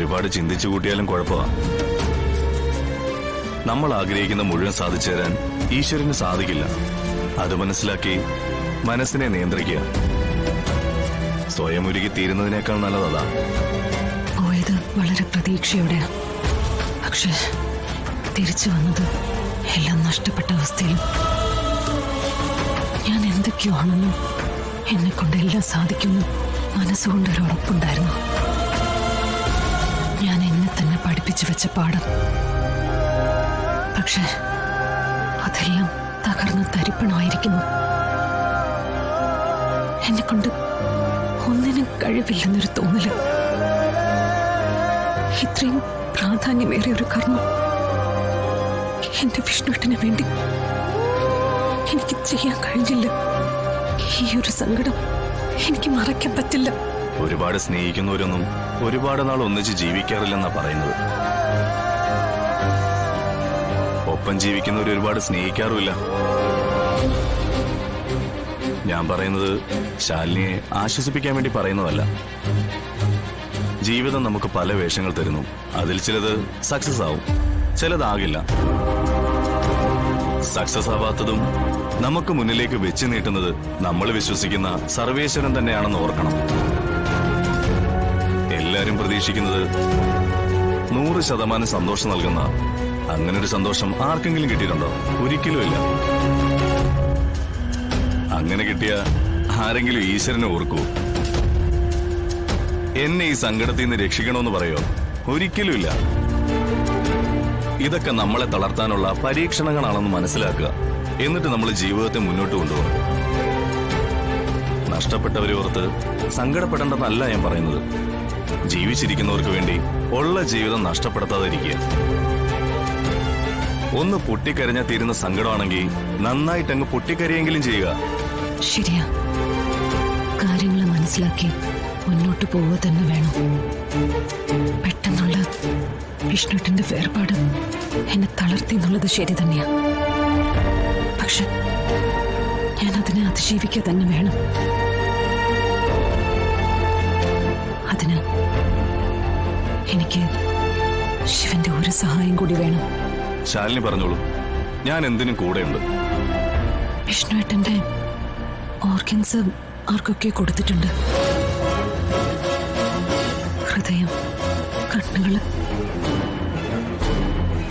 ഒരുപാട് ചിന്തിച്ചു കൂട്ടിയാലും കുഴപ്പമാണ്. നമ്മൾ ആഗ്രഹിക്കുന്ന മുഴുവൻ സാധിച്ചു തരാൻ ഈശ്വരന് സാധിക്കില്ല. അത് മനസ്സിലാക്കി മനസ്സിനെ നിയന്ത്രിക്കുക. സ്വയം ഉരുകി തീരുന്നതിനേക്കാൾ നല്ലതാ. പോയത് വളരെ പ്രതീക്ഷയോടെയാ, പക്ഷെ തിരിച്ചു വന്നത് എല്ലാം നഷ്ടപ്പെട്ട അവസ്ഥയിൽ. ഞാൻ എന്തൊക്കെയോ ആണെന്നും എന്നെ കൊണ്ട് എല്ലാം സാധിക്കുന്നു മനസ്സുകൊണ്ടൊരു ഉറപ്പുണ്ടായിരുന്നു. ഞാൻ എന്നെ തന്നെ പഠിപ്പിച്ചു വെച്ച പാഠം. പക്ഷെ അതെല്ലാം തകർന്ന് തരിപ്പണമായിരിക്കുന്നു. എന്നെ കൊണ്ട് ഒന്നിനും കഴിവില്ലെന്നൊരു തോന്നല്. ഇത്രയും പ്രാധാന്യമേറിയ ഒരു കർമ്മം എന്റെ വിഷ്ണുവേട്ടന് വേണ്ടി എനിക്ക് ചെയ്യാൻ കഴിഞ്ഞില്ല. ഈ ഒരു സങ്കടം എനിക്ക് മറയ്ക്കാൻ പറ്റില്ല. ഒരുപാട് സ്നേഹിക്കുന്നവരൊന്നും ഒരുപാട് നാൾ ഒന്നിച്ച് ജീവിക്കാറില്ലെന്നാ പറയുന്നത്. ഒപ്പം ജീവിക്കുന്നവർ ഒരുപാട് സ്നേഹിക്കാറുമില്ല. ഞാൻ പറയുന്നത് ശാലിനിയെ ആശ്വസിപ്പിക്കാൻ വേണ്ടി പറയുന്നതല്ല. ജീവിതം നമുക്ക് പല വേഷങ്ങൾ തരുന്നു. അതിൽ ചിലത് സക്സസ് ആവും, ചിലതാകില്ല. സക്സസ് ആവാത്തതും നമുക്ക് മുന്നിലേക്ക് വെച്ച് നീട്ടുന്നത് നമ്മൾ വിശ്വസിക്കുന്ന സർവേശ്വരൻ തന്നെയാണെന്ന് ഓർക്കണം. എല്ലാരും പ്രതീക്ഷിക്കുന്നത് 100% സന്തോഷം നൽകുന്ന അങ്ങനൊരു സന്തോഷം ആർക്കെങ്കിലും കിട്ടിയിട്ടുണ്ടോ? ഒരിക്കലുമില്ല. അങ്ങനെ കിട്ടിയ ആരെങ്കിലും ഈശ്വരനെ ഓർക്കൂ? എന്നെ ഈ സങ്കടത്തിൽ നിന്ന് രക്ഷിക്കണമെന്ന് പറയോ? ഒരിക്കലുമില്ല. ഇതൊക്കെ നമ്മളെ തളർത്താനുള്ള പരീക്ഷണങ്ങളാണെന്ന് മനസ്സിലാക്കുക. എന്നിട്ട് നമ്മൾ ജീവിതത്തെ മുന്നോട്ട് കൊണ്ടുപോകും. നഷ്ടപ്പെട്ടവരെ ഓർത്ത് സങ്കടപ്പെടേണ്ടെന്നല്ല ഞാൻ പറയുന്നത്. ജീവിച്ചിരിക്കുന്നവർക്ക് വേണ്ടി ഉള്ള ജീവിതം നഷ്ടപ്പെടുത്താതിരിക്കുക. ഒന്ന് പൊട്ടിക്കരഞ്ഞാൽ തീരുന്ന സങ്കടമാണെങ്കിൽ നന്നായിട്ടങ്ങ് പൊട്ടിക്കരയെങ്കിലും ചെയ്യുക. ശരിയാ. കാര്യങ്ങൾ മനസ്സിലാക്കി മുന്നോട്ട് പോവുക തന്നെ വേണം. പെട്ടെന്നുള്ള വിഷ്ണുവേട്ടന്റെ വേർപാട് എന്നെ തളർത്തി എന്നുള്ളത് ശരി തന്നെയാ. പക്ഷെ ഞാൻ അതിനെ അതിജീവിക്കുക തന്നെ വേണം. അതിന് എനിക്ക് ശിവന്റെ ഒരു സഹായം കൂടി വേണം. ശാലിനി പറഞ്ഞോളൂ, ഞാൻ എന്തിനും കൂടെയുണ്ട്. വിഷ്ണുവേട്ടന്റെ ഓർഗൻസ് ആർക്കൊക്കെ കൊടുത്തിട്ടുണ്ട്. ഹൃദയം, കണ്ണുകള്,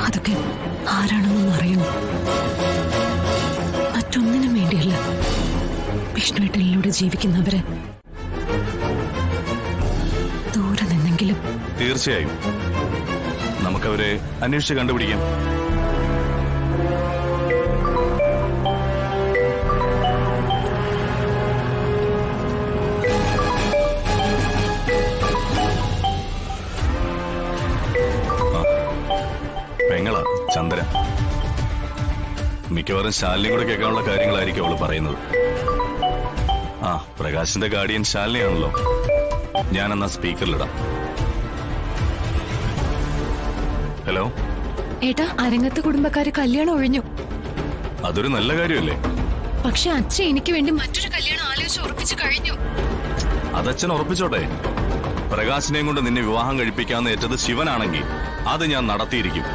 അതൊക്കെ ആരാണെന്നൊന്നും അറിയണം. മറ്റൊന്നിനും വേണ്ടിയല്ല, വിഷ്ണുവേട്ടനിലൂടെ ജീവിക്കുന്നവരെ ദൂരെ നിന്നെങ്കിലും. തീർച്ചയായും നമുക്കവരെ അന്വേഷിച്ച് കണ്ടുപിടിക്കാം. പെങ്ങളാ ചന്ദ്ര. മിക്കവാറും ശാലിനി കൂടെ കേൾക്കാനുള്ള കാര്യങ്ങളായിരിക്കും അവള് പറയുന്നത്. ആ, പ്രകാശിന്റെ ഗാർഡിയൻ ശാലിനിയാണല്ലോ. ഞാനെന്നാ സ്പീക്കറിലിടാം. ഹലോ ഏട്ടാ, അരങ്ങത്ത് കുടുംബക്കാര് കല്യാണം ഒഴിഞ്ഞു. അതൊരു നല്ല കാര്യമല്ലേ? പക്ഷെ അച്ഛൻ എനിക്ക് വേണ്ടി മറ്റൊരു കല്യാണം ആലോചിച്ച് ഉറപ്പിച്ചു കഴിഞ്ഞു. അതച്ഛൻ ഉറപ്പിച്ചോട്ടെ. പ്രകാശിനെയും കൊണ്ട് നിന്നെ വിവാഹം കഴിപ്പിക്കാന്ന് ഏറ്റത് ശിവനാണെങ്കിൽ അത് ഞാൻ നടത്തിയിരിക്കും.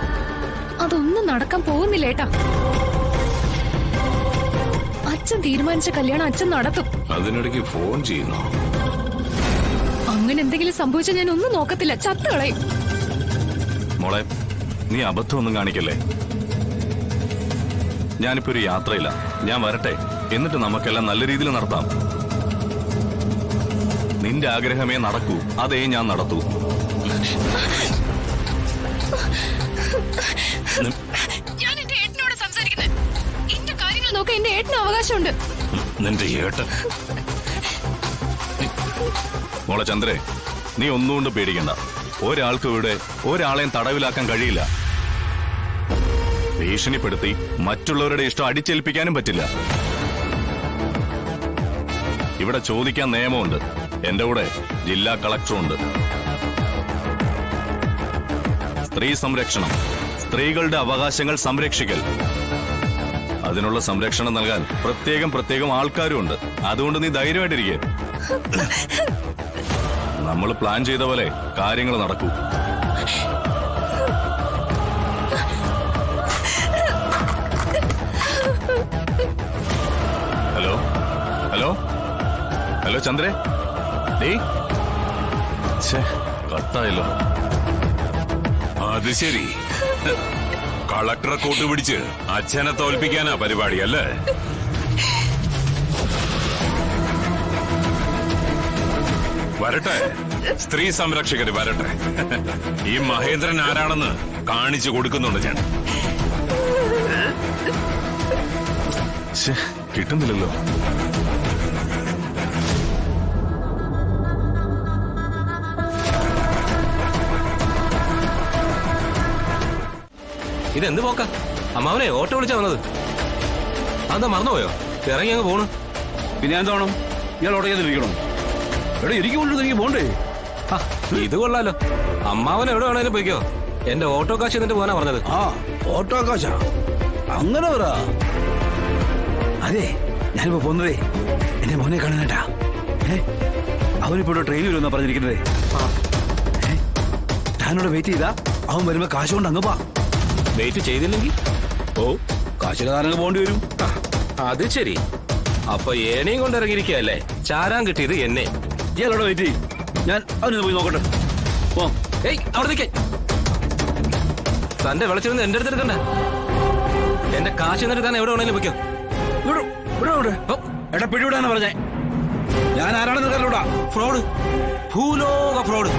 അതൊന്നും നടക്കാൻ പോകുന്നില്ല ഏട്ടാ. അച്ഛൻ തീരുമാനിച്ച കല്യാണം അച്ഛൻ നടത്തും. അതിനിടയ്ക്ക് ഫോൺ ചെയ്യുന്നു. അങ്ങനെ എന്തെങ്കിലും സംഭവിച്ചാൽ ഞാൻ ഒന്നും നോക്കത്തില്ല, ചത്തുകളയും. മോളെ, നീ അബദ്ധമൊന്നും കാണിക്കല്ലേ. ഞാനിപ്പോ ഒരു യാത്രയില്ല. ഞാൻ വരട്ടെ, എന്നിട്ട് നമുക്കെല്ലാം നല്ല രീതിയിൽ നടത്താം. നിന്റെ ആഗ്രഹമേ നടക്കൂ, അതേ ഞാൻ നടത്തൂ. ഞാൻ എന്റെ ഏട്ടനോട് സംസാരിക്കുന്നത്. എന്റെ കാര്യങ്ങൾ നോക്കാൻ എന്റെ ഏട്ടന് അവകാശമുണ്ട്. നിന്റെ ഏട്ടൻ? മോളെ ചന്ദ്രേ, നീ ഒന്നുകൊണ്ട് പേടിക്കണ്ട. ഒരാൾക്ക് ഇവിടെ ഒരാളെയും തടവിലാക്കാൻ കഴിയില്ല. ഭീഷണിപ്പെടുത്തി മറ്റുള്ളവരുടെ ഇഷ്ടം അടിച്ചേൽപ്പിക്കാനും പറ്റില്ല. ഇവിടെ ചോദിക്കാൻ നിയമമുണ്ട്. എന്റെ കൂടെ ജില്ലാ കളക്ടറുണ്ട്. സ്ത്രീ സംരക്ഷണം, സ്ത്രീകളുടെ അവകാശങ്ങൾ സംരക്ഷിക്കൽ, അതിനുള്ള സംരക്ഷണം നൽകാൻ പ്രത്യേകം ആൾക്കാരുണ്ട്. അതുകൊണ്ട് നീ ധൈര്യമായിട്ടിരിക്കെ. നമ്മൾ പ്ലാൻ ചെയ്ത പോലെ കാര്യങ്ങൾ നടക്കൂ. ഹലോ ഹലോ ചന്ദ്രേ, ഡേ കട്ടായല്ലോ. അത് ശരി, കളക്ടറെ കൂട്ടുപിടിച്ച് അച്ഛനെ തോൽപ്പിക്കാനാ പരിപാടി അല്ലേ? വരട്ടെ, സ്ത്രീ സംരക്ഷകര് വരട്ടെ. ഈ മഹേന്ദ്രൻ ആരാണെന്ന് കാണിച്ചു കൊടുക്കുന്നുണ്ട് ഞാൻ. കിട്ടുന്നില്ലല്ലോ. ഇതെന്ത് പോക്ക? അമ്മാവനെ ഓട്ടോ വിളിച്ചാ വന്നത്. അതെന്താ മറന്നുപോയോ? ഇറങ്ങി അങ്ങ് പോണു. പിന്നെ എന്താണോ ഇയാൾ ഓട്ടയ്ക്കകത്തിരിക്കണം? എവിടെ ഇരിക്കുമ്പോഴും എനിക്ക് പോണ്ടേ? ഇത് കൊള്ളാലോ. അമ്മാവൻ എവിടെ വേണേലും പോയിക്കോ. എന്റെ ഓട്ടോ കാശ് എന്നിട്ട് പോകാനാ പറഞ്ഞത്. ആ ഓട്ടോ കാശാ? അങ്ങനെ പറ. അതെ, ഞാനിപ്പോ പോന്നതേ എന്റെ മോനെ കാണുന്നേട്ടാ. അവനിപ്പോ ട്രെയിനിൽ വരുമെന്നാ പറഞ്ഞിരിക്കുന്നതേ. ഞാനിവിടെ വെയിറ്റ് ചെയ്താ അവൻ വരുമ്പോ കാശ് കൊണ്ട് അങ്ങ് പാ. വെയിറ്റ് ചെയ്തില്ലെങ്കിൽ കാശിന് താരങ്ങ് പോണ്ടി വരും. അത് ശരി. അപ്പൊ ഏനെയും കൊണ്ട് ഇറങ്ങിയിരിക്കല്ലേ? ചാരാൻ കിട്ടിയത് എന്നെ. ഇയാളവിടെ വെയിറ്റ് ചെയ്യും, ഞാൻ അവനൊന്ന് പോയി നോക്കട്ടെ. ഏയ് അവിടെ നിൽക്കേ. തന്റെ വിളിച്ചിരുന്ന് എന്റെ അടുത്ത് എടുക്കണ്ടേ? എന്റെ കാശ് എന്നിട്ട് താൻ എവിടെ വേണേലും വെക്കോ. എടാ പിടിവിടാന്ന് പറഞ്ഞേ. ഞാൻ ആരാണെന്ന് കല്ലൂടാ. ഫ്രോഡ്, ഭൂലോക ഫ്രോഡ്.